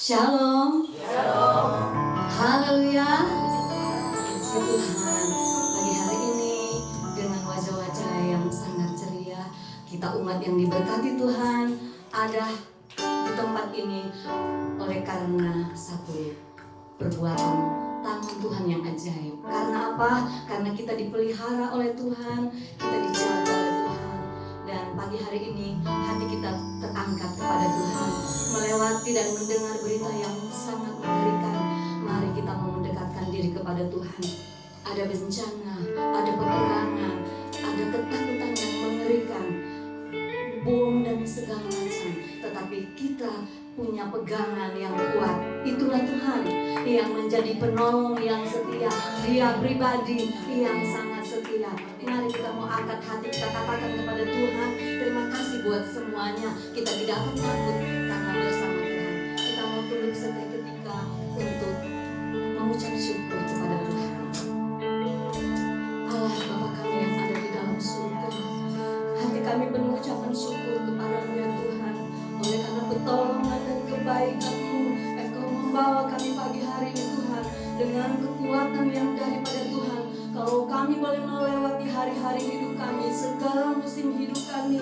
Shalom. Shalom. Haleluya. Puji Tuhan. Pagi hari ini dengan wajah-wajah yang sangat ceria, kita umat yang diberkati Tuhan ada di tempat ini oleh karena satu perbuatan tangan Tuhan yang ajaib. Karena apa? Karena kita dipelihara oleh Tuhan, kita dijaga oleh Tuhan. Dan pagi hari ini hati kita terangkat kepada Tuhan, melewati dan mendengar berita yang sangat mengerikan. Mari kita mau mendekatkan diri kepada Tuhan. Ada bencana, ada peperangan, ada ketakutan yang mengerikan, bom dan segala macam. Tetapi kita punya pegangan yang kuat. Itulah Tuhan yang menjadi penolong yang setia. Dia pribadi yang sangat setia. Mari kita mau angkat hati, kita katakan kepada Tuhan, terima kasih buat semuanya. Kita tidak akan takut karena bersama Tuhan. Kita mau tunduk seketika untuk mengucap syukur kepada Tuhan. Allah Bapa kami yang ada di dalam surga, hati kami penuh ucapan syukur kepada-Mu ya Tuhan. Oleh karena pertolongan dan kebaikan-Mu, Engkau membawa kami pagi hari ini Tuhan, dengan kekuatan yang daripada Tuhan. Kalau kami boleh melewati hari-hari hidup kami, segala musim hidup kami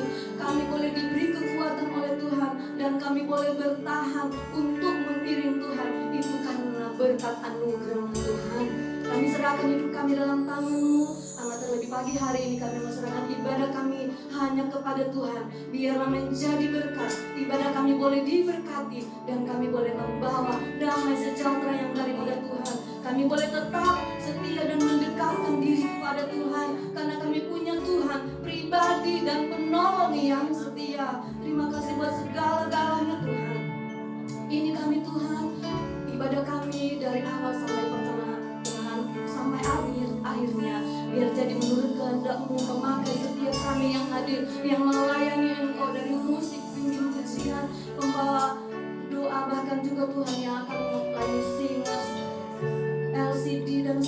boleh diberi kekuatan oleh Tuhan, dan kami boleh bertahan untuk mengiring Tuhan. Itu karena berkat anugerah Tuhan. Kami serahkan hidup kami dalam tangan-Mu. Amat terlebih pagi hari ini kami serahkan ibadah kami hanya kepada Tuhan. Biarlah menjadi berkat. Ibadah kami boleh diberkati, dan kami boleh membawa damai sejahtera yang daripada Tuhan. Kami boleh tetap setia dan mendekatkan diri kepada Tuhan, karena kami punya Tuhan pribadi dan penolong yang setia. Terima kasih buat segala-galanya Tuhan. Ini kami Tuhan, ibadah kami dari awal sampai pertengahan, sampai akhirnya, biar jadi menurut kehendak-Mu. Memakai setiap kami yang hadir, yang melayani Engkau, dari musik, pinjam pujian, pembawa doa, bahkan juga Tuhan yang akan melayani singers, LCD dan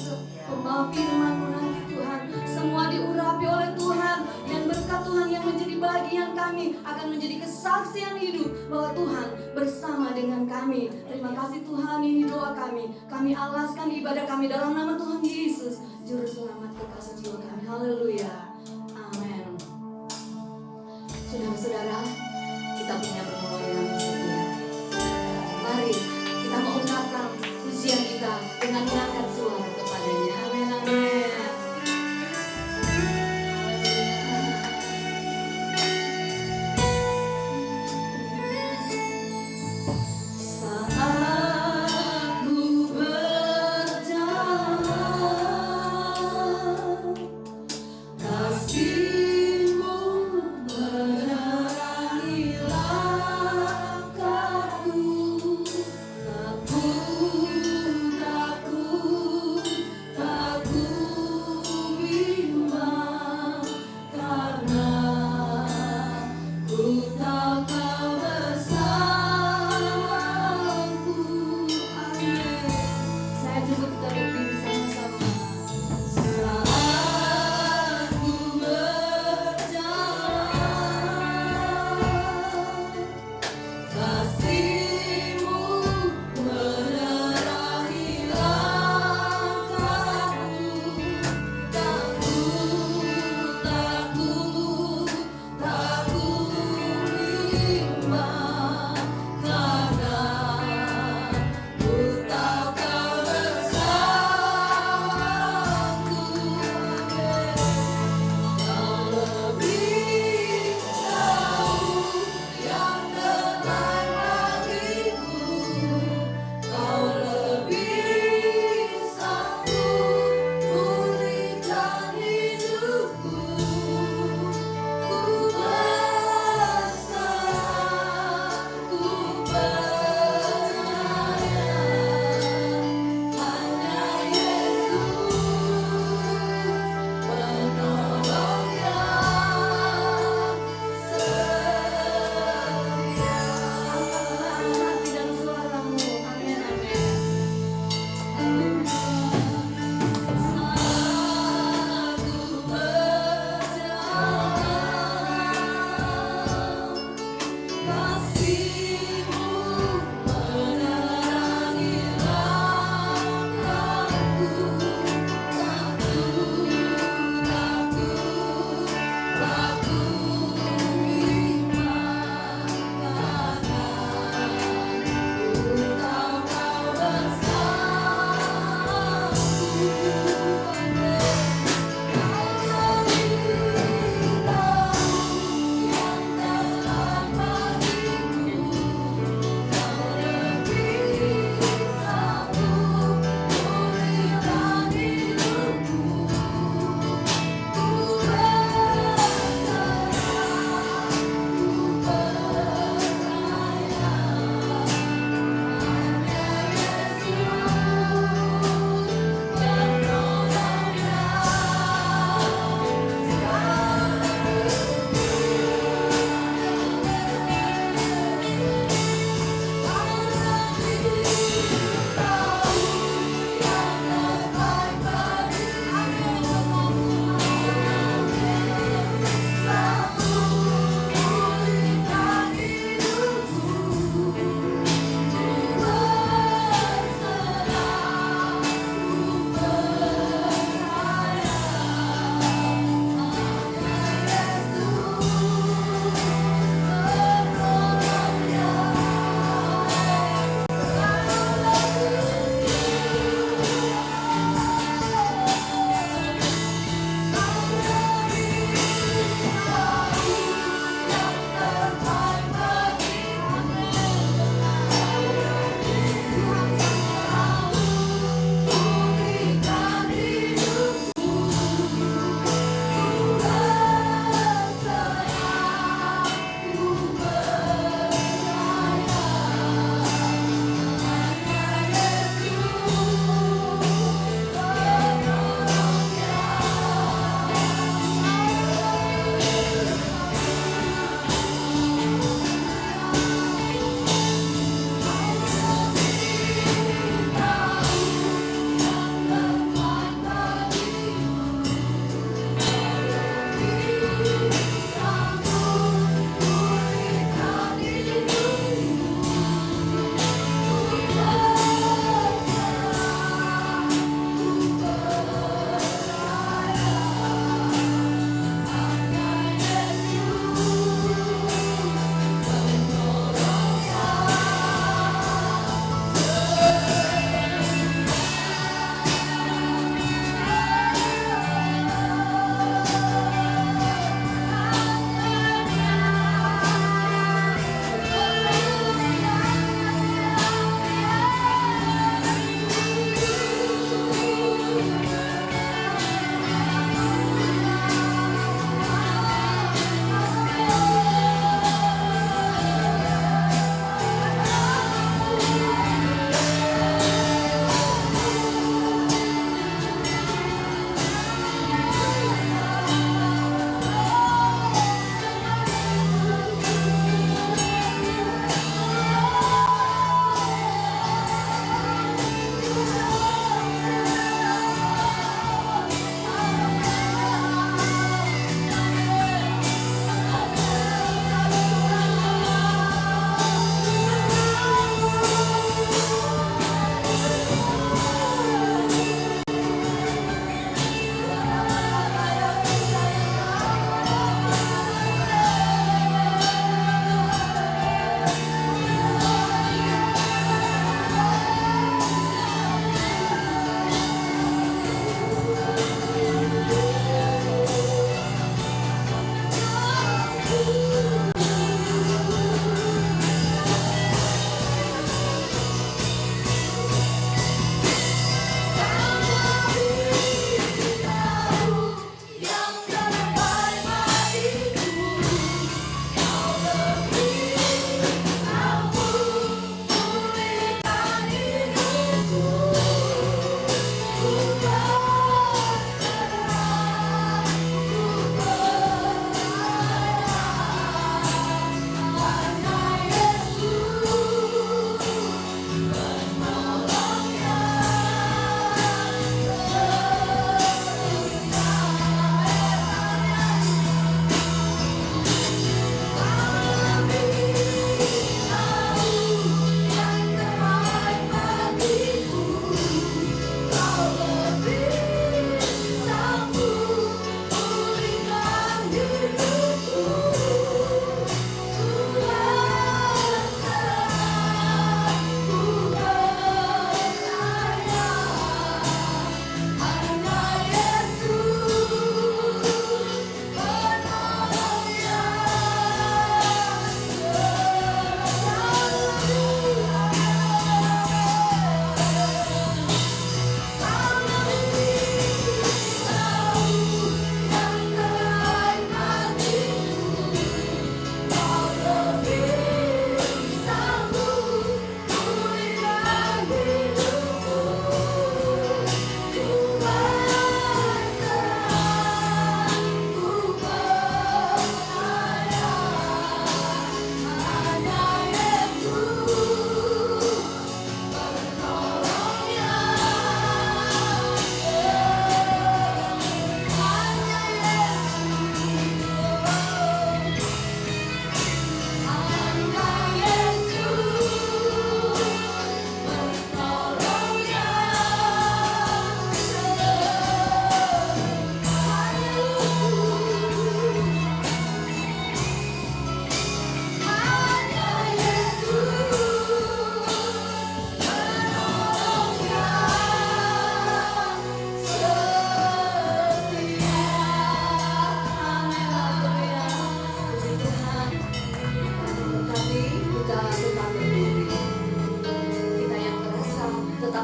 pembawa firman-Mu nanti Tuhan. Semua diurapi oleh Tuhan, dan berkat Tuhan yang menjadi bagian kami akan menjadi kesaksian hidup bahwa Tuhan bersama dengan kami. Terima kasih Tuhan, ini doa kami. Kami alaskan ibadah kami dalam nama Tuhan Yesus, Juru Selamat kekasih jiwa kami. Haleluya. Amin. Saudara-saudara, kita punya penolong yang setia. Mari kita mengungkapkan pujian kita dengan mengangkat suara kepadanya. Amin, amin. Saat ku berjalan, kasih-Mu menerangilah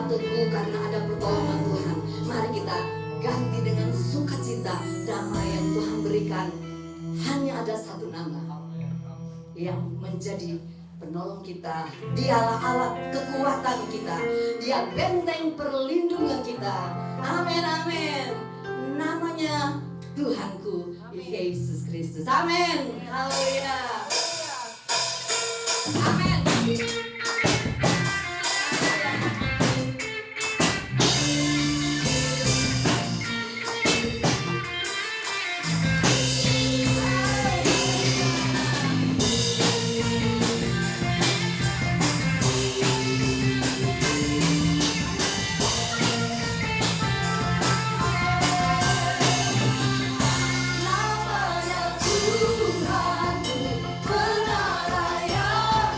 patutku karena ada pertolongan Tuhan. Mari kita ganti dengan sukacita, damai yang Tuhan berikan. Hanya ada satu nama yang menjadi penolong kita. Dialah alat kekuatan kita. Dia benteng perlindungan kita. Amin, amin. Namanya Tuhanku Yesus Kristus. Amin. Haleluya. Amin. Namanya Tuhanku, benar yang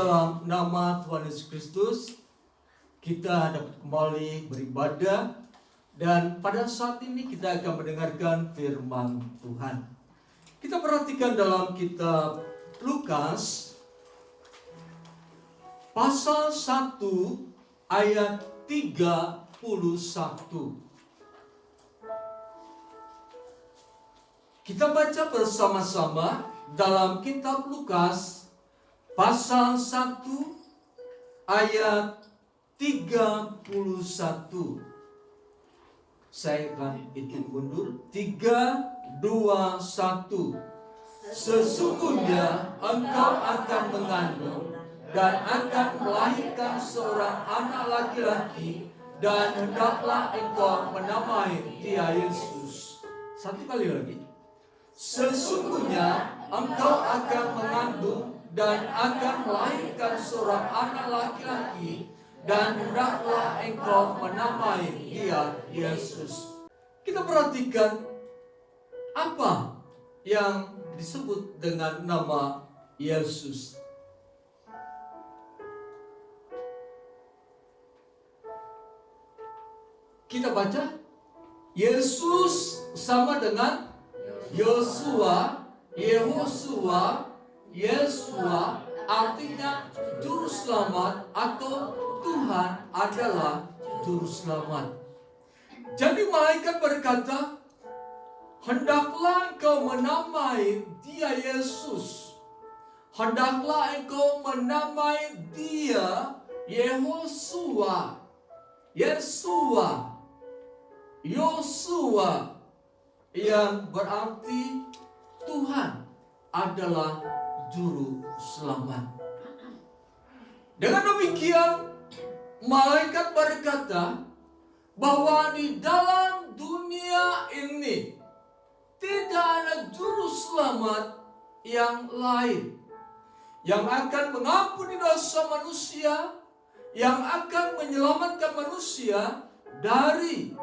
dalam nama Tuhan Yesus Kristus, kita dapat kembali beribadah. Dan pada saat ini kita akan mendengarkan firman Tuhan. Kita perhatikan dalam kitab Lukas pasal 1 ayat 31. Kita baca bersama-sama dalam kitab Lukas pasal 1 ayat 31. Saya akan hitung mundur. 3, 2, 1. Sesungguhnya engkau akan mengandung dan akan melahirkan seorang anak laki-laki, dan hendaklah engkau menamai dia Yesus. Satu kali lagi. Sesungguhnya engkau akan mengandung dan akan melahirkan seorang anak laki-laki, dan hendaklah engkau menamai dia Yesus. Kita perhatikan apa yang disebut dengan nama Yesus. Kita baca, Yesus sama dengan Yosua, Yehosua, Yesua, artinya juru selamat atau Tuhan adalah juru selamat. Jadi malaikat berkata, hendaklah engkau menamai dia Yesus. Hendaklah engkau menamai dia Yehosua, Yesua, Yosua, yang berarti Tuhan adalah juru selamat. Dengan demikian, malaikat berkata bahwa di dalam dunia ini tidak ada juru selamat yang lain yang akan mengampuni dosa manusia, yang akan menyelamatkan manusia dari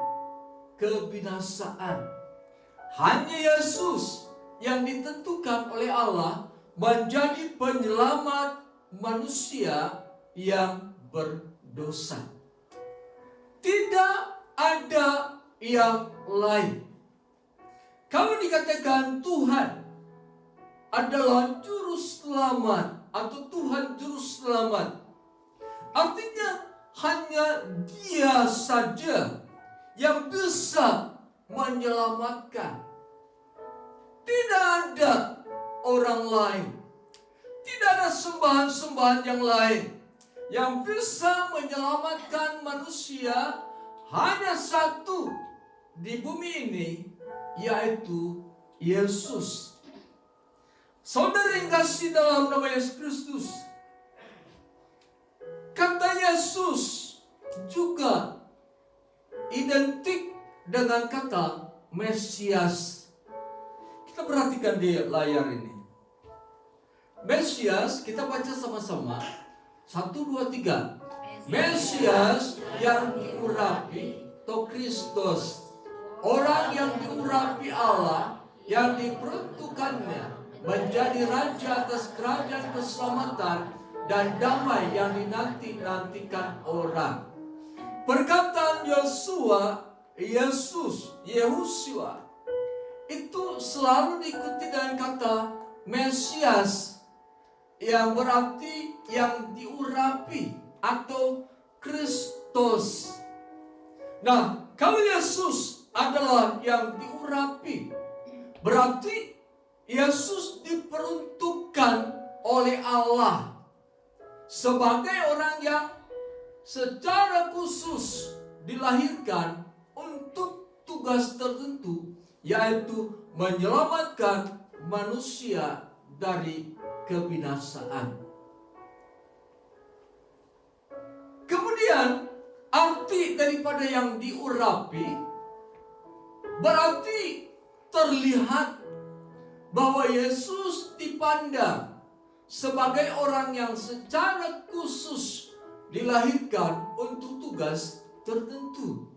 kebinasaan. Hanya Yesus yang ditentukan oleh Allah menjadi penyelamat manusia yang berdosa. Tidak ada yang lain. Kalau dikatakan Tuhan adalah juru selamat atau Tuhan juru selamat, artinya hanya Dia saja yang bisa menyelamatkan. Tidak ada orang lain. Tidak ada sembahan-sembahan yang lain yang bisa menyelamatkan manusia. Hanya satu di bumi ini, yaitu Yesus. Saudara yang kasih dalam nama Yesus Kristus, kata Yesus juga identik dengan kata Mesias. Kita perhatikan di layar ini. Mesias, kita baca sama-sama. 1, 2, 3. Mesias yang diurapi, atau Kristus, orang yang diurapi Allah, yang diperuntukkannya menjadi raja atas kerajaan keselamatan dan damai yang dinanti-nantikan orang. Perkataan Yosua, Yesus, Yehosua itu selalu diikuti dengan kata Mesias, yang berarti yang diurapi atau Kristus. Nah, kalau Yesus adalah yang diurapi, berarti Yesus diperuntukkan oleh Allah sebagai orang yang secara khusus dilahirkan untuk tugas tertentu, yaitu menyelamatkan manusia dari kebinasaan. Kemudian arti daripada yang diurapi berarti terlihat bahwa Yesus dipandang sebagai orang yang secara khusus dilahirkan untuk tugas tertentu.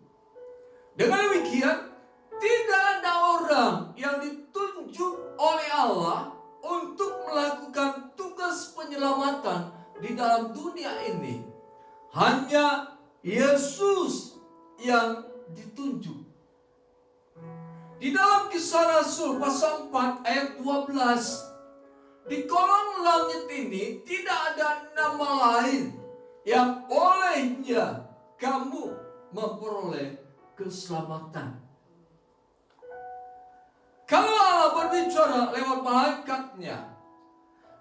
Dengan demikian, tidak ada orang yang ditunjuk oleh Allah untuk melakukan tugas penyelamatan di dalam dunia ini hanya Yesus yang ditunjuk. Di dalam Kisah Rasul pasal 4 ayat 12, di kolong langit ini tidak ada nama lain yang olehnya kamu memperoleh keselamatan. Kalau Allah berbicara lewat malaikatnya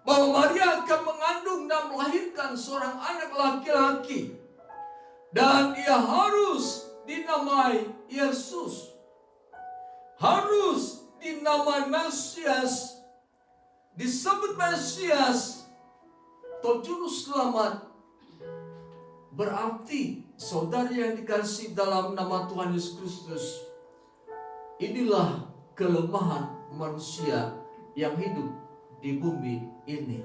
bahwa Maria akan mengandung dan melahirkan seorang anak laki-laki, dan ia harus dinamai Yesus, harus dinamai Mesias, disebut Mesias atau Juru Selamat, berarti saudara yang dikasihi dalam nama Tuhan Yesus Kristus, inilah kelemahan manusia yang hidup di bumi ini.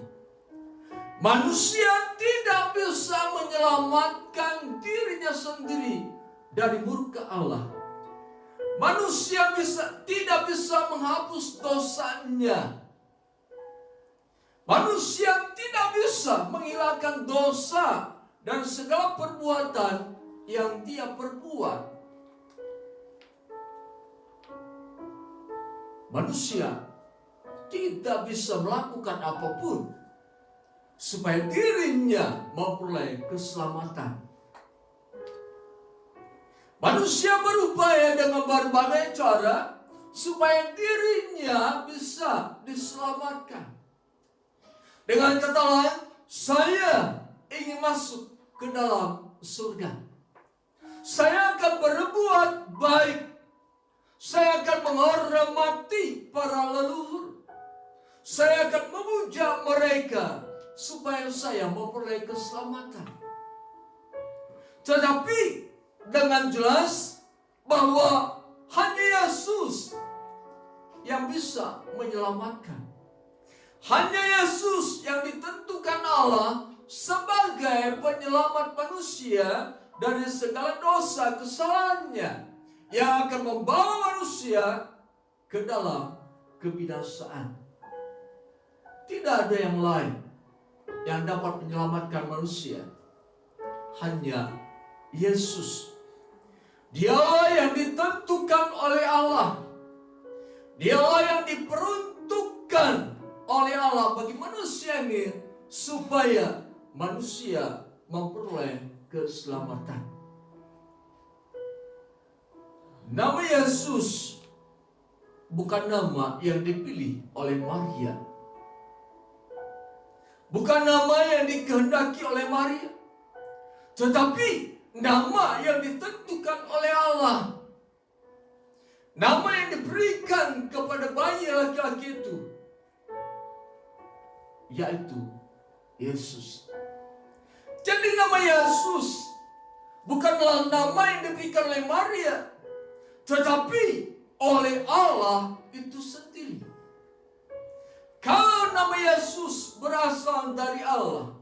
Manusia tidak bisa menyelamatkan dirinya sendiri dari murka Allah. Manusia tidak bisa menghapus dosanya. Manusia tidak bisa menghilangkan dosa dan segala perbuatan yang dia perbuat. Manusia tidak bisa melakukan apapun supaya dirinya memperoleh keselamatan. Manusia berupaya dengan berbagai cara supaya dirinya bisa diselamatkan. Dengan kata lain, saya ingin masuk ke dalam surga. Saya akan berbuat baik. Saya akan menghormati para leluhur. Saya akan memuja mereka supaya saya memperoleh keselamatan. Tetapi dengan jelas bahwa hanya Yesus yang bisa menyelamatkan. Hanya Yesus yang ditentukan Allah sebagai penyelamat manusia dari segala dosa kesalahannya, yang akan membawa manusia ke dalam kebinasaan. Tidak ada yang lain yang dapat menyelamatkan manusia, hanya Yesus. Dialah yang ditentukan oleh Allah. Dialah yang diperuntukkan oleh Allah bagi manusia ini, supaya manusia memperoleh keselamatan. Nama Yesus bukan nama yang dipilih oleh Maria. Bukan nama yang dikehendaki oleh Maria. Tetapi nama yang ditentukan oleh Allah. Nama yang diberikan kepada bayi laki-laki itu, yaitu Yesus. Jadi nama Yesus bukanlah nama yang diberikan oleh Maria, tetapi oleh Allah itu sendiri. Kalau nama Yesus berasal dari Allah,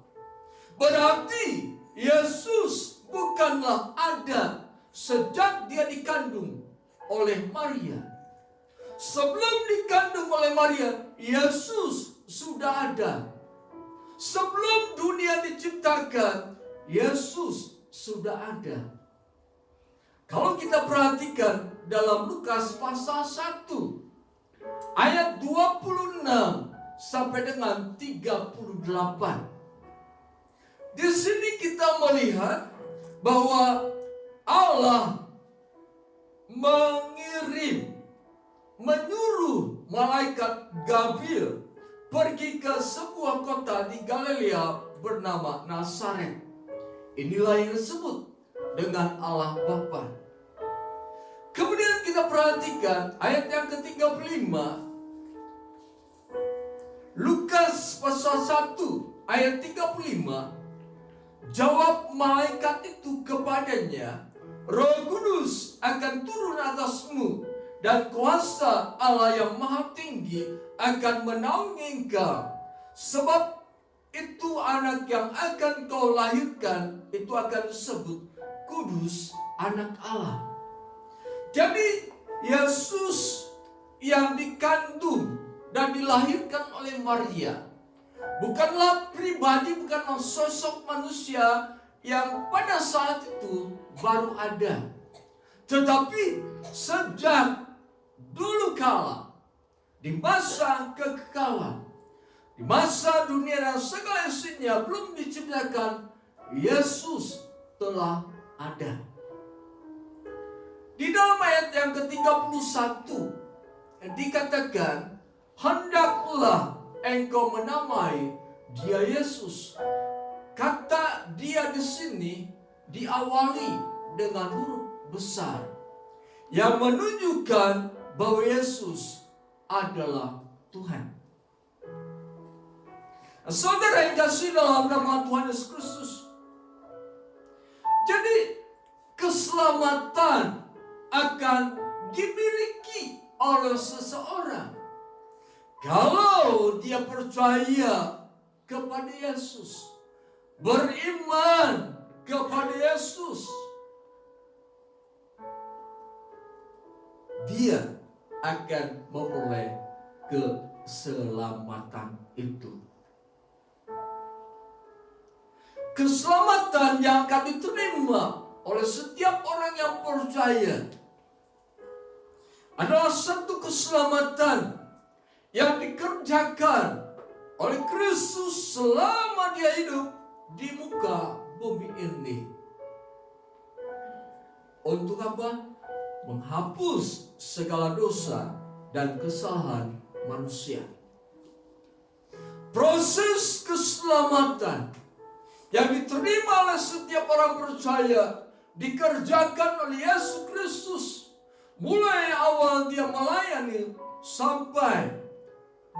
berarti Yesus bukanlah ada sejak dia dikandung oleh Maria. Sebelum dikandung oleh Maria, Yesus sudah ada. Sebelum dunia diciptakan, Yesus sudah ada. Kalau kita perhatikan dalam Lukas pasal 1 ayat 26 sampai dengan 38. Di sini kita melihat bahwa Allah menyuruh malaikat Gabriel pergi ke sebuah kota di Galilea bernama Nazaret. Inilah yang disebut dengan Allah Bapa. Kemudian kita perhatikan ayat yang ke-35. Lukas pasal 1 ayat 35. Jawab malaikat itu kepadanya, Roh Kudus akan turun atasmu, dan kuasa Allah yang Maha Tinggi akan menaungi engkau. Sebab itu anak yang akan kau lahirkan itu akan disebut Kudus, anak Allah. Jadi Yesus yang dikandung dan dilahirkan oleh Maria bukanlah pribadi bukanlah sosok manusia yang pada saat itu baru ada. Tetapi sejak dulu kala, di masa kekekalan, di masa dunia dan segala isinya belum diciptakan, Yesus telah ada. Di dalam ayat yang ke-31 dikatakan, hendaklah engkau menamai dia Yesus. Kata dia di sini diawali dengan huruf besar yang menunjukkan bahwa Yesus adalah Tuhan. Saudara yang kasih dalam nama Tuhan Yesus Kristus, jadi keselamatan akan dimiliki oleh seseorang kalau dia percaya kepada Yesus, beriman kepada Yesus. Dia akan memperoleh keselamatan itu. Keselamatan yang akan diterima oleh setiap orang yang percaya adalah satu keselamatan yang dikerjakan oleh Kristus selama dia hidup di muka bumi ini. Untuk apa? Menghapus segala dosa dan kesalahan manusia. Proses keselamatan yang diterima oleh setiap orang percaya dikerjakan oleh Yesus Kristus mulai awal dia melayani sampai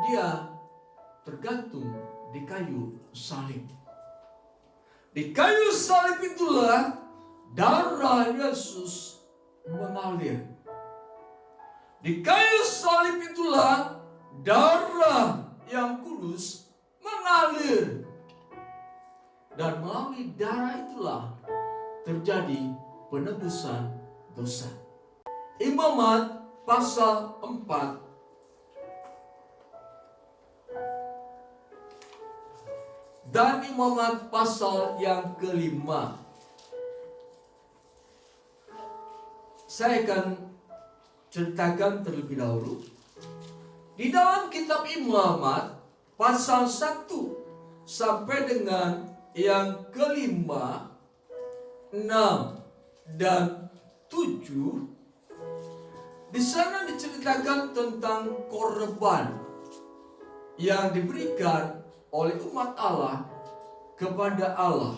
dia tergantung di kayu salib. Di kayu salib itulah darah Yesus mengalir. Di kayu salib itulah darah yang kudus mengalir. Dan melalui darah itulah terjadi penebusan dosa. Imamat pasal 4 dan Imamat pasal yang ke-5. Saya akan ceritakan terlebih dahulu. Di dalam kitab Imamat pasal 1 sampai dengan yang ke-5, 6 dan 7, di sana diceritakan tentang korban yang diberikan oleh umat Allah kepada Allah.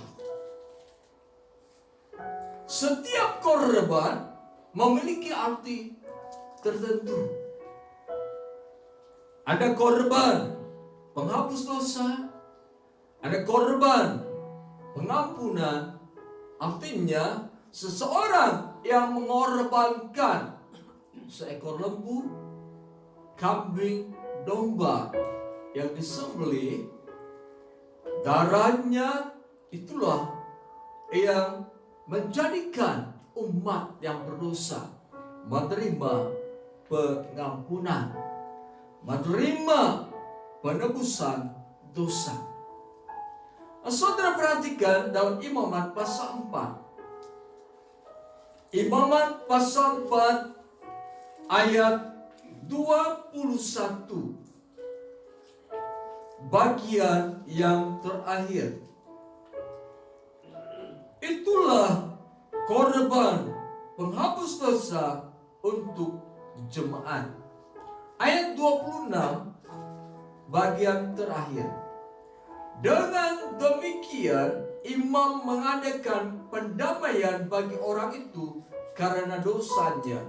Setiap korban memiliki arti tertentu. Ada korban penghapus dosa, ada korban pengampunan, artinya seseorang yang mengorbankan seekor lembu, kambing, domba yang disembelih, darahnya itulah yang menjadikan umat yang berdosa menerima pengampunan, menerima penebusan dosa. Saudara perhatikan dalam Imamat pasal 4. Imamat pasal 4 ayat 21. Bagian yang terakhir. Itulah korban penghapus dosa untuk jemaat. Ayat 26 bagian terakhir. Dengan demikian, imam mengadakan pendamaian bagi orang itu karena dosanya,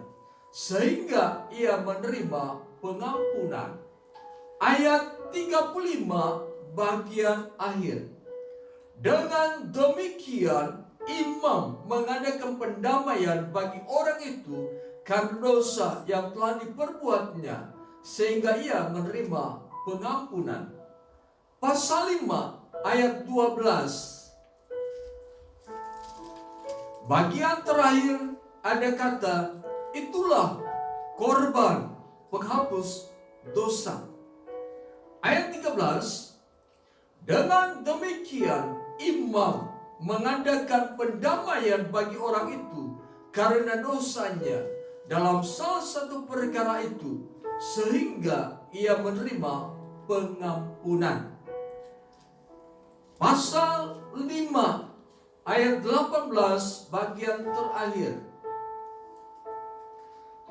sehingga ia menerima pengampunan. Ayat 35 bagian akhir. Dengan demikian, imam mengadakan pendamaian bagi orang itu karena dosa yang telah diperbuatnya, sehingga ia menerima pengampunan. Pasal 5 ayat 12. Bagian terakhir ada kata, itulah korban penghapus dosa. Ayat 13. Dengan demikian, imam mengadakan pendamaian bagi orang itu karena dosanya dalam salah satu perkara itu, sehingga ia menerima pengampunan. Pasal 5 ayat 18 bagian terakhir.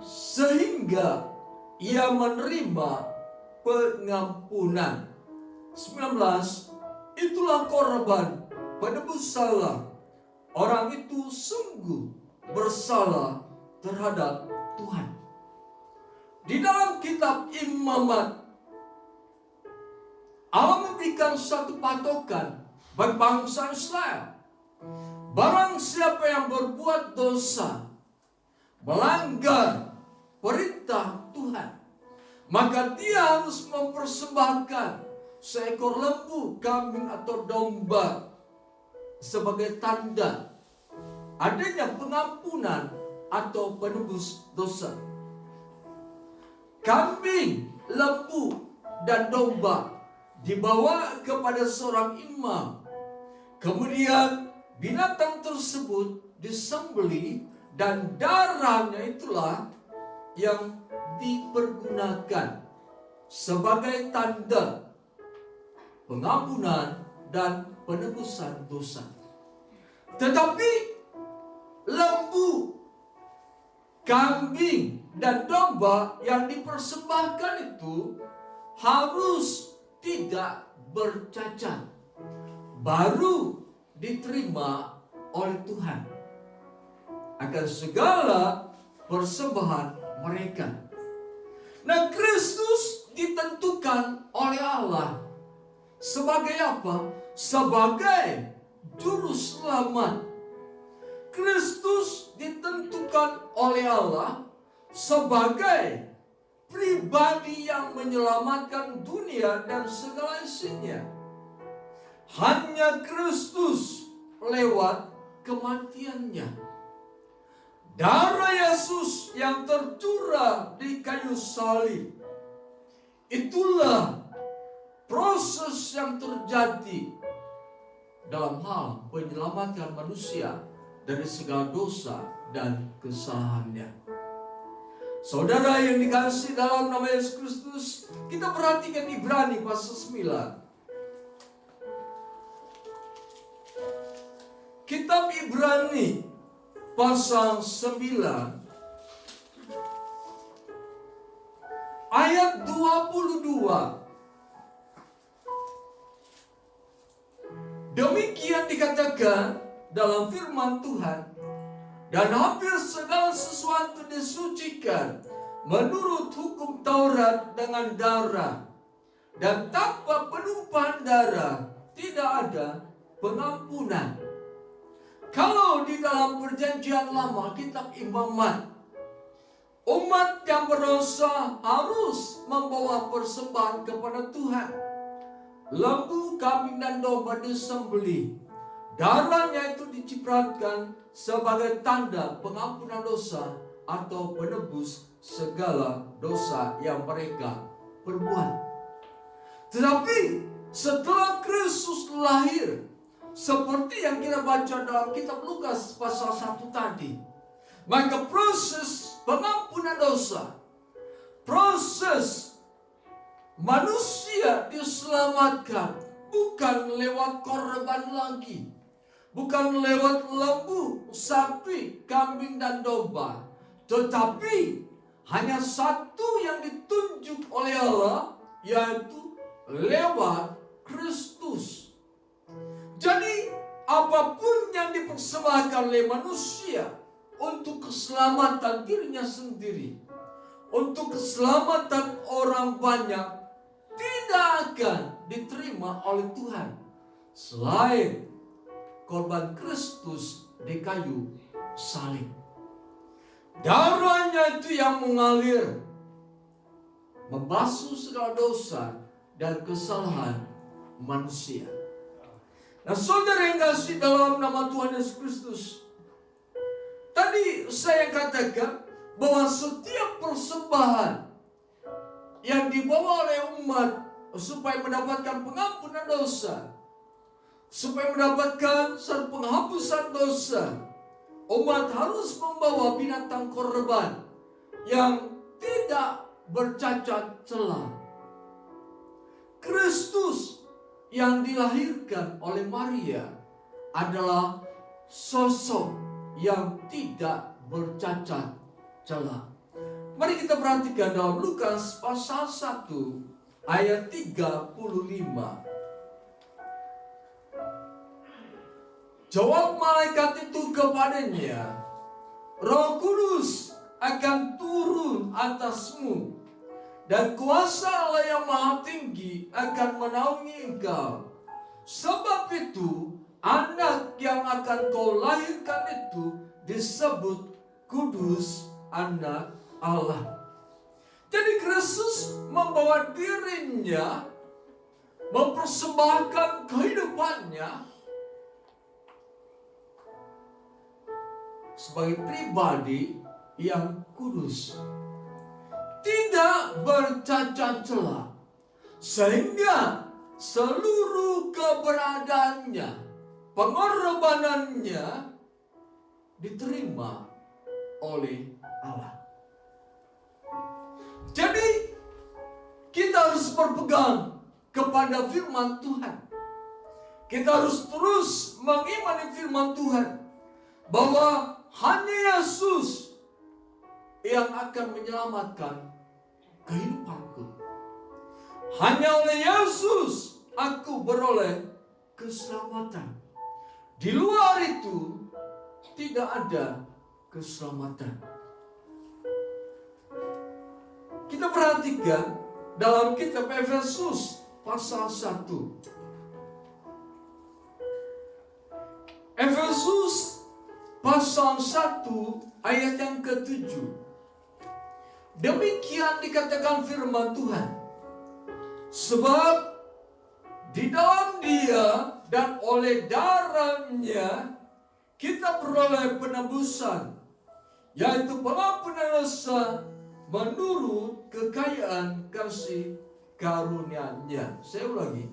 Sehingga ia menerima pengampunan. 19. Itulah korban penebus salah. Orang itu sungguh bersalah terhadap Tuhan. Di dalam kitab Imamat, Allah memberikan satu patokan bagi bangsa Israel. Barang siapa yang berbuat dosa, melanggar perintah Tuhan, maka dia harus mempersembahkan seekor lembu, kambing atau domba sebagai tanda adanya pengampunan atau penebus dosa. Kambing, lembu, dan domba dibawa kepada seorang imam. Kemudian binatang tersebut disembelih dan darahnya itulah yang dipergunakan sebagai tanda pengampunan dan penebusan dosa. Tetapi lembu, kambing, dan domba yang dipersembahkan itu harus tidak bercacat, baru diterima oleh Tuhan akan segala persembahan mereka. Nah, Kristus ditentukan oleh Allah sebagai apa? Sebagai juru selamat. Kristus ditentukan oleh Allah sebagai pribadi yang menyelamatkan dunia dan segala isinya. Hanya Kristus lewat kematiannya. Darah Yesus yang tercurah di kayu salib, itulah proses yang terjadi dalam hal penyelamatan manusia dari segala dosa dan kesalahannya. Saudara yang dikasihi dalam nama Yesus Kristus, kita perhatikan Ibrani pasal 9. Kitab Ibrani pasal 9 ayat 22. Demikian dikatakan dalam firman Tuhan, dan hampir segala sesuatu disucikan menurut hukum Taurat dengan darah, dan tanpa penumpahan darah tidak ada pengampunan. Kalau di dalam perjanjian lama, kitab Imamat, umat yang berdosa harus membawa persembahan kepada Tuhan. Lembu, kambing, dan domba disembelih. Darahnya itu dicipratkan sebagai tanda pengampunan dosa atau penebus segala dosa yang mereka perbuat. Tetapi setelah Kristus lahir, seperti yang kita baca dalam kitab Lukas pasal 1 tadi, maka proses pengampunan dosa, proses manusia diselamatkan bukan lewat korban lagi, bukan lewat lembu, sapi, kambing, dan domba, tetapi hanya satu yang ditunjuk oleh Allah, yaitu lewat Kristus. Jadi apapun yang dipersembahkan oleh manusia untuk keselamatan dirinya sendiri, untuk keselamatan orang banyak, tidak akan diterima oleh Tuhan selain korban Kristus di kayu salib. Darahnya itu yang mengalir, membasuh segala dosa dan kesalahan manusia. Nah, saudara yang kasih dalam nama Tuhan Yesus Kristus, tadi saya katakan bahwa setiap persembahan yang dibawa oleh umat supaya mendapatkan pengampunan dosa, supaya mendapatkan satu penghapusan dosa, umat harus membawa binatang korban yang tidak bercacat celah. Kristus yang dilahirkan oleh Maria adalah sosok yang tidak bercacat celah. Mari kita perhatikan dalam Lukas pasal 1 ayat 35. Jawab malaikat itu kepadanya, Roh Kudus akan turun atasmu, dan kuasa Allah yang Maha Tinggi akan menaungi engkau. Sebab itu, anak yang akan kau lahirkan itu disebut Kudus, anak Allah. Jadi Kristus membawa dirinya, mempersembahkan kehidupannya sebagai pribadi yang kudus, tidak bercacat celah, sehingga seluruh keberadaannya, pengorbanannya diterima oleh Allah. Jadi kita harus berpegang kepada firman Tuhan. Kita harus terus mengimani firman Tuhan, bahwa hanya Yesus yang akan menyelamatkan kehidupanku. Hanya oleh Yesus aku beroleh keselamatan. Di luar itu tidak ada keselamatan. Kita perhatikan dalam kitab Efesus pasal 1. Efesus pasal 1 ayat yang ke-7. Demikian dikatakan firman Tuhan. Sebab di dalam Dia dan oleh darahnya kita beroleh penebusan, yaitu pengampunan dosa menurut kekayaan kasih karunia-Nya. Saya ulangi.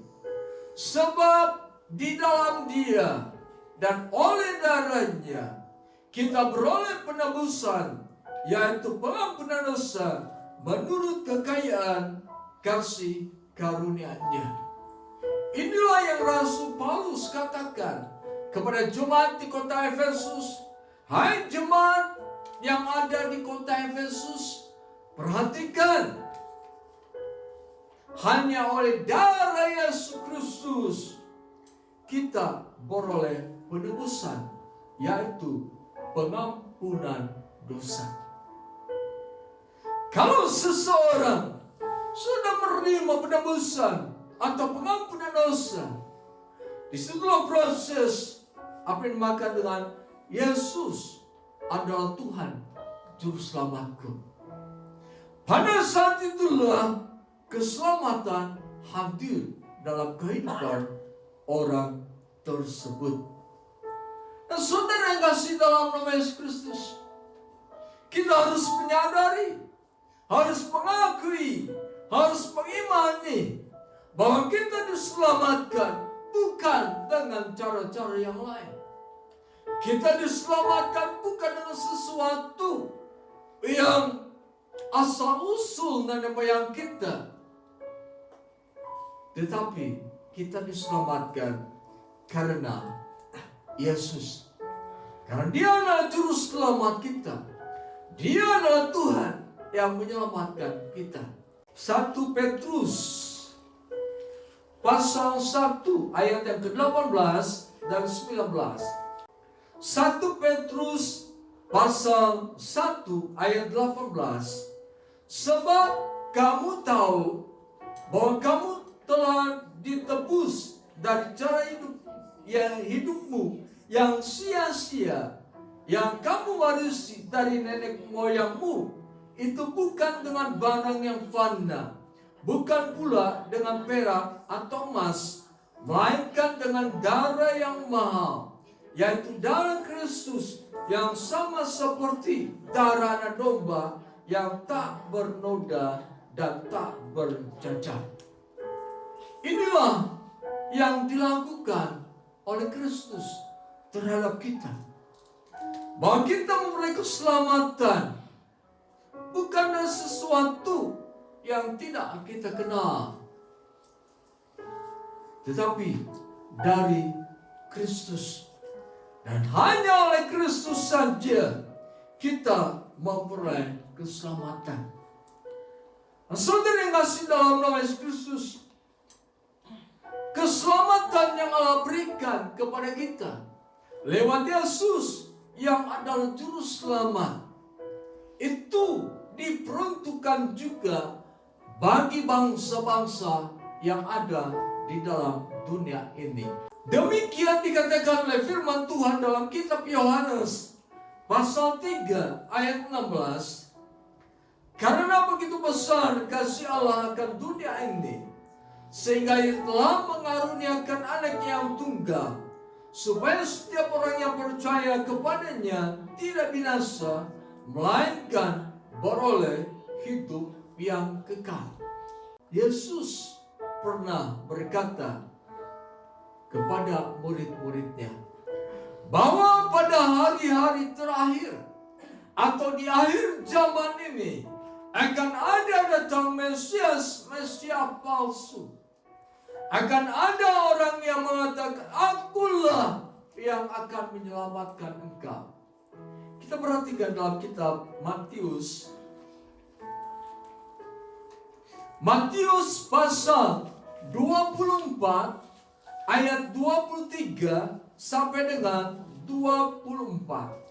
Sebab di dalam Dia dan oleh darahnya kita beroleh penebusan, yaitu pengampunan dosa menurut kekayaan kasih karunia-Nya. Inilah yang Rasul Paulus katakan kepada jemaat di kota Efesus. Hai jemaat yang ada di kota Efesus, perhatikan, hanya oleh darah Yesus Kristus kita beroleh penebusan, yaitu pengampunan dosa. Kalau seseorang sudah menerima penebusan atau pengampunan dosa, disitulah proses apa yang dimakan dengan Yesus adalah Tuhan Juru Selamatku. Pada saat itulah keselamatan hadir dalam kehidupan orang tersebut. Dan saudara yang kasih dalam nama Yesus Kristus, kita harus menyadari, harus mengakui, harus mengimani bahwa kita diselamatkan bukan dengan cara-cara yang lain. Kita diselamatkan bukan dengan sesuatu yang asal-usul nenek moyang kita, tetapi kita diselamatkan karena Yesus. Karena Dia adalah Juru Selamat kita. Dia adalah Tuhan yang menyelamatkan kita. 1 Petrus pasal 1 ayat yang ke-18 dan 19. 1 Petrus pasal 1 ayat 18. Sebab kamu tahu bahwa kamu telah ditebus dari cara hidupmu yang sia-sia, yang kamu warisi dari nenek moyangmu, itu bukan dengan barang yang fana, bukan pula dengan perak atau emas, melainkan dengan darah yang mahal, yaitu darah Kristus, yang sama seperti darah anak domba yang tak bernoda dan tak bercacat. Inilah yang dilakukan oleh Kristus terhadap kita. Bahwa kita memperoleh keselamatan bukan dari sesuatu yang tidak kita kenal, tetapi dari Kristus. Dan hanya oleh Kristus saja kita memperoleh keselamatan. Nah, saudara yang kasih dalam nama Yesus Kristus, keselamatan yang Allah berikan kepada kita lewat Yesus yang adalah juru selamat, itu diperuntukkan juga bagi bangsa-bangsa yang ada di dalam dunia ini. Demikian dikatakan oleh firman Tuhan dalam kitab Yohanes pasal 3 ayat 16. Karena begitu besar kasih Allah akan dunia ini, sehingga Ia telah mengaruniakan anaknya yang tunggal, supaya setiap orang yang percaya kepadanya tidak binasa, melainkan beroleh hidup yang kekal. Yesus pernah berkata kepada murid-muridnya bahwa pada hari-hari terakhir atau di akhir zaman ini akan ada datang Mesias palsu. Akan ada orang yang mengatakan, akulah yang akan menyelamatkan engkau. Kita perhatikan dalam kitab Matius pasal 24 ayat 23 sampai dengan 24.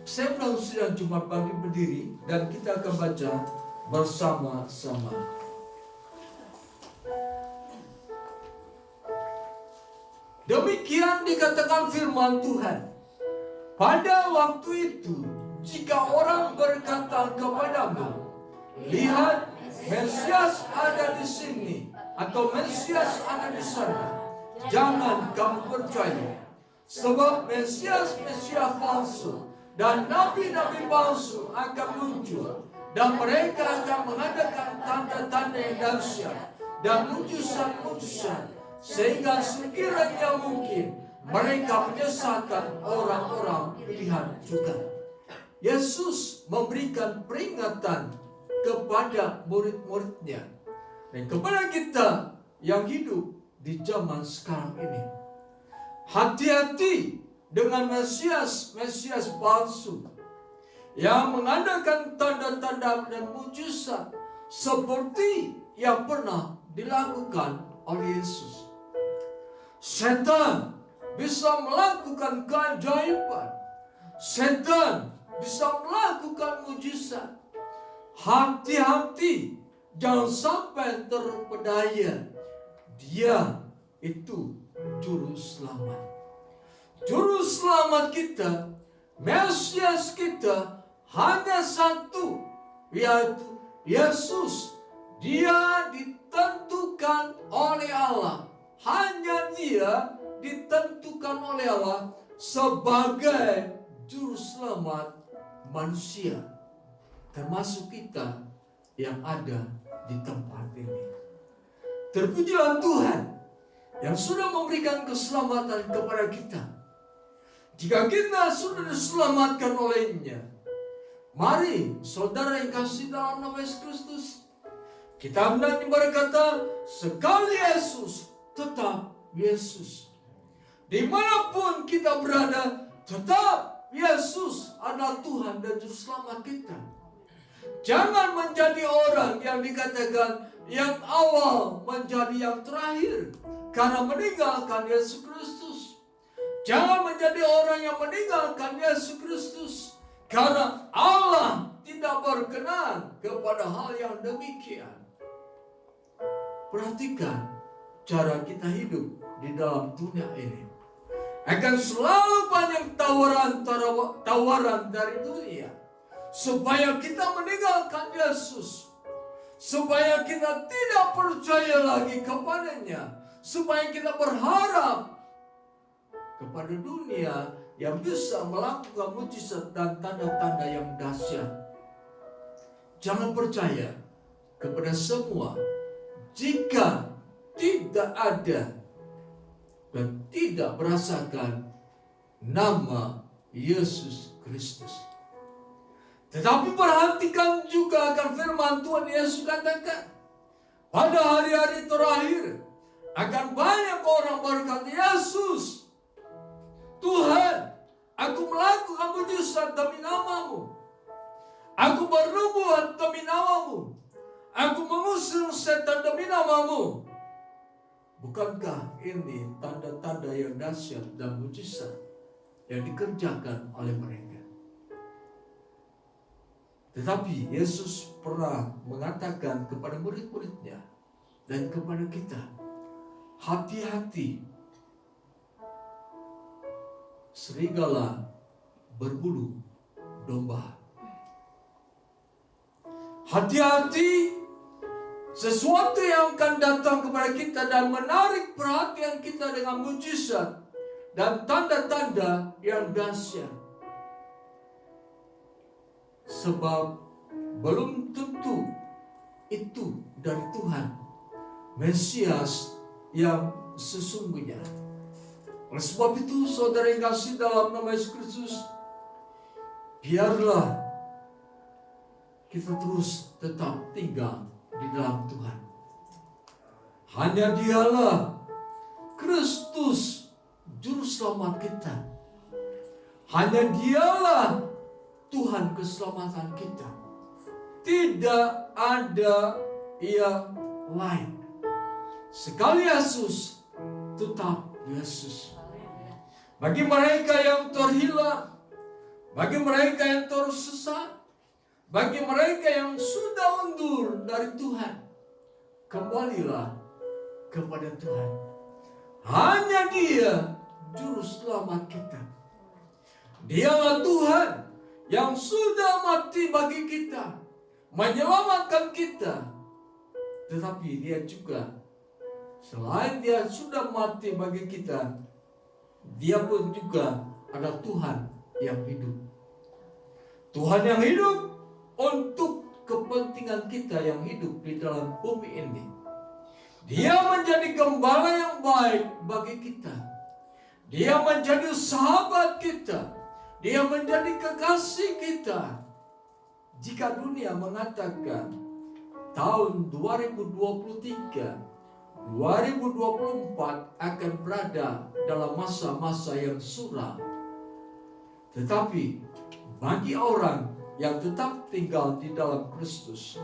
Saya undang sidang Jumat pagi berdiri dan kita akan baca bersama-sama. Demikian dikatakan firman Tuhan. Pada waktu itu, jika orang berkata kepadamu, lihat, Mesias ada di sini, atau Mesias ada di sana, jangan kamu percaya. Sebab Mesias palsu dan nabi-nabi palsu akan muncul, dan mereka akan mengadakan tanda-tanda yang dahsyat dan mujizat-mujizat, sehingga sekiranya mungkin mereka menyesatkan orang-orang pilihan juga. Yesus memberikan peringatan kepada murid-muridnya dan kepada kita yang hidup di zaman sekarang ini. Hati-hati dengan Mesias palsu yang mengadakan tanda-tanda dan mujizat seperti yang pernah dilakukan oleh Yesus. Setan bisa melakukan keajaiban. Setan bisa melakukan mujizat. Hati-hati, jangan sampai terpedaya. Dia itu juru selamat. Juru selamat kita, Mesias kita hanya satu, yaitu Yesus. Dia ditentukan oleh Allah. Hanya Dia ditentukan oleh Allah sebagai juru selamat manusia, termasuk kita yang ada di tempat ini. Terpujilah Tuhan yang sudah memberikan keselamatan kepada kita. Jika kita sudah diselamatkan oleh-Nya, mari saudara yang kasih dalam nama Yesus Kristus, kita hendak berkata, sekali Yesus, tetap Yesus. Dimanapun kita berada, tetap Yesus adalah Tuhan dan Juru Selamat kita. Jangan menjadi orang yang dikatakan yang awal menjadi yang terakhir karena meninggalkan Yesus Kristus. Jangan menjadi orang yang meninggalkan Yesus Kristus karena Allah tidak berkenan kepada hal yang demikian. Perhatikan cara kita hidup di dalam dunia ini. Akan selalu banyak tawaran dari dunia supaya kita meninggalkan Yesus, supaya kita tidak percaya lagi kepadanya, supaya kita berharap kepada dunia yang bisa melakukan mujizat dan tanda-tanda yang dahsyat. Jangan percaya kepada semua jika tidak ada dan tidak merasakan nama Yesus Kristus. Tetapi perhatikan juga akan firman Tuhan Yesus katakan, pada hari-hari terakhir akan banyak orang berkata, Yesus, Tuhan, aku melakukan mujizat demi nama-Mu. Aku bernubuat demi nama-Mu. Aku mengusir setan demi nama-Mu. Bukankah ini tanda-tanda yang dahsyat dan mujizat yang dikerjakan oleh mereka? Tetapi Yesus pernah mengatakan kepada murid-muridnya dan kepada kita, hati-hati, serigala berbulu domba. Hati-hati sesuatu yang akan datang kepada kita dan menarik perhatian kita dengan mujizat dan tanda-tanda yang dahsyat. Sebab belum tentu itu dari Tuhan, Mesias yang sesungguhnya. Oleh sebab itu, saudara yang kasih dalam nama Yesus Kristus, biarlah kita terus tetap tinggal di dalam Tuhan. Hanya Dialah Kristus Juru Selamat kita. Hanya Dialah Tuhan keselamatan kita. Tidak ada yang lain. Sekali Yesus, tetap Yesus. Bagi mereka yang terhilang, bagi mereka yang tersesat, bagi mereka yang sudah undur dari Tuhan, kembalilah kepada Tuhan. Hanya Dia Juru Selamat kita. Dialah Tuhan yang sudah mati bagi kita, menyelamatkan kita. Tetapi Dia juga, selain Dia sudah mati bagi kita, Dia pun juga adalah Tuhan yang hidup. Tuhan yang hidup untuk kepentingan kita yang hidup di dalam bumi ini. Dia menjadi gembala yang baik bagi kita. Dia menjadi sahabat kita. Dia menjadi kekasih kita. Jika dunia mengatakan tahun 2023, 2024 akan berada dalam masa-masa yang suram, tetapi bagi orang yang tetap tinggal di dalam Kristus,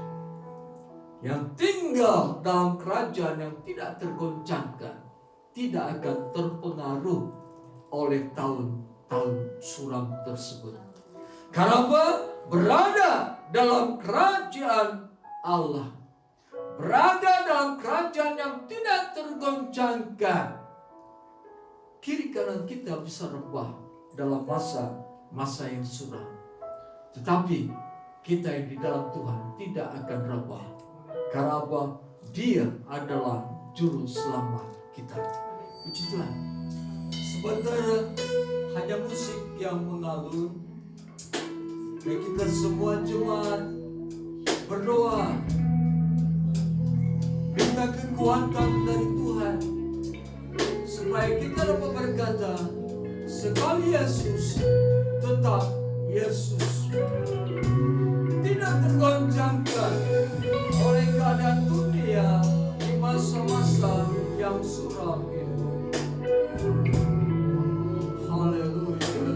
yang tinggal dalam kerajaan yang tidak tergoncangkan, tidak akan terpengaruh oleh tahun-tahun suram tersebut. Karena apa? Berada dalam kerajaan Allah, berada dalam kerajaan yang tidak tergoncangkan. Kiri kanan kita bisa rebah dalam masa yang suram, tetapi kita yang di dalam Tuhan tidak akan rebah. Karena apa? Dia adalah Juru Selamat kita. Puji Tuhan. Sebentar hanya musik yang mengalun, dan kita semua jemaat berdoa, minta kekuatan dari Tuhan, supaya kita dapat berkata, sekali Yesus, tetap Yesus. Tidak tergoncangkan oleh keadaan dunia di masa-masa yang suram ini. Haleluya.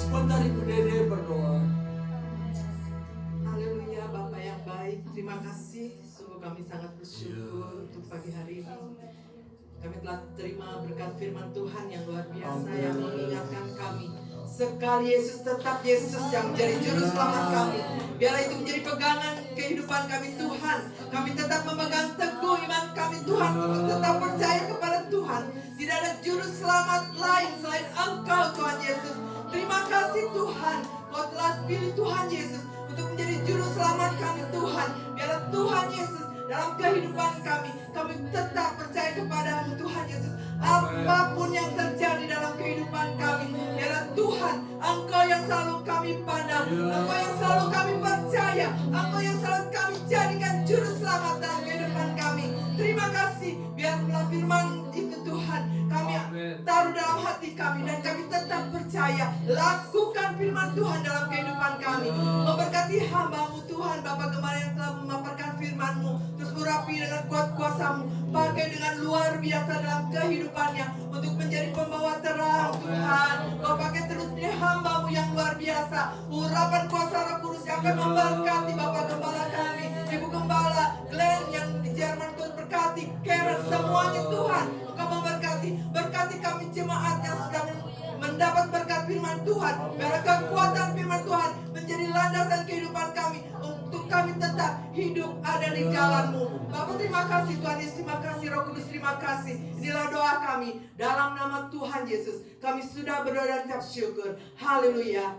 Sebentar Ibu Dede berdoa. Haleluya, Bapak yang baik, terima kasih. Sungguh kami sangat bersyukur untuk pagi hari ini. Kami telah terima berkat firman Tuhan yang luar biasa yang mengingatkan kami. Sekali Yesus, tetap Yesus yang menjadi juru selamat kami. Biarlah itu menjadi pegangan kehidupan kami Tuhan. Kami tetap memegang teguh iman kami Tuhan, untuk tetap percaya kepada Tuhan. Tidak ada juru selamat lain selain Engkau Tuhan Yesus. Terima kasih Tuhan, Kau telah pilih Tuhan Yesus untuk menjadi juru selamat kami Tuhan. Biarlah Tuhan Yesus dalam kehidupan kami tetap percaya kepadamu Tuhan Yesus. Apapun yang terjadi dalam kehidupan kami, biarlah Tuhan, Engkau yang selalu kami pandang, Engkau yang selalu kami percaya, Engkau yang selalu kami jadikan juru selamat dalam kehidupan kami. Terima kasih, biarlah firman itu Tuhan kami taruh dalam hati kami, dan kami tetap percaya. Lakukan firman Tuhan dalam kehidupan kami. Memberkati hamba-Mu Tuhan, Bapak Gembala yang telah memaparkan firman-Mu. Terus urapi dengan kuat kuasa-Mu, pakai dengan luar biasa dalam kehidupannya untuk menjadi pembawa terang Tuhan. Kau pakai terus dia hamba-Mu yang luar biasa. Urapan kuasa Roh Kudus yang akan memberkati Bapak Gembala kami, Ibu Gembala Glenn yang di Jerman, Tuhan berkati Karen, semuanya Tuhan. Kau memberkati, berkati kami jemaat yang sedang mendapat berkat firman Tuhan. Biarlah kekuatan firman Tuhan menjadi landasan kehidupan kami, untuk kami tetap hidup ada di jalan-Mu. Bapak terima kasih Tuhan Yesus, terima kasih Roh Kudus, terima kasih. Inilah doa kami dalam nama Tuhan Yesus. Kami sudah berdoa dan ucap syukur. Haleluya.